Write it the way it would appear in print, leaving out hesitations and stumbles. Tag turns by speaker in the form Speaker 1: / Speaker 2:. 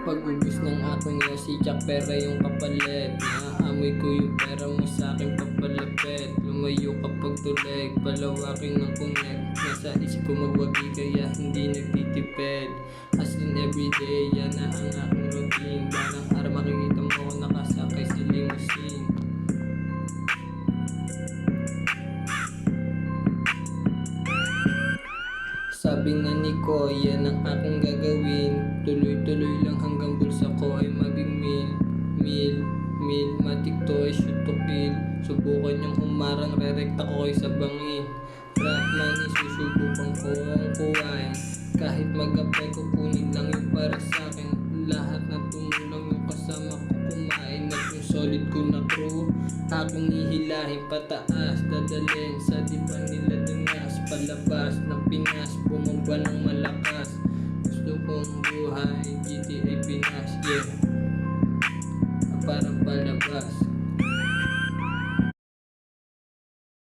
Speaker 1: Pag-ubos ng aking yasitsak, pera yung kapalit. Naaamoy ko yung pera mo sa aking papalapit. Lumayo kapag tulig, palawakin ng connect. Nasa isip ko magwagi kaya hindi nagtitipid. As in everyday, yan na ang aking routine. Balang araw makikita mo ako nakasakay sa limousine. Sabi nga ni ko, yan ang aking gagawin. Tuloy-tuloy lang hanggang bulsa ko ay maging mil. Matik to ay shoot to kill. Subukan niyang humarang, rerekta ko kayo sa bangin. Ratman isusubukan ko ang kuwain. Kahit mag-apply ko, kunin lang yung para sa akin. Lahat na tumulong yung kasama ko kumain. At yung solid ko na crew, aking hihilahin pataas. Dadalhin sa diba nila dunas. Palabas ng Pinas, bumamba ng malakas. Gusto kong buhay, GTA Pinas, yeah. Parang palabas.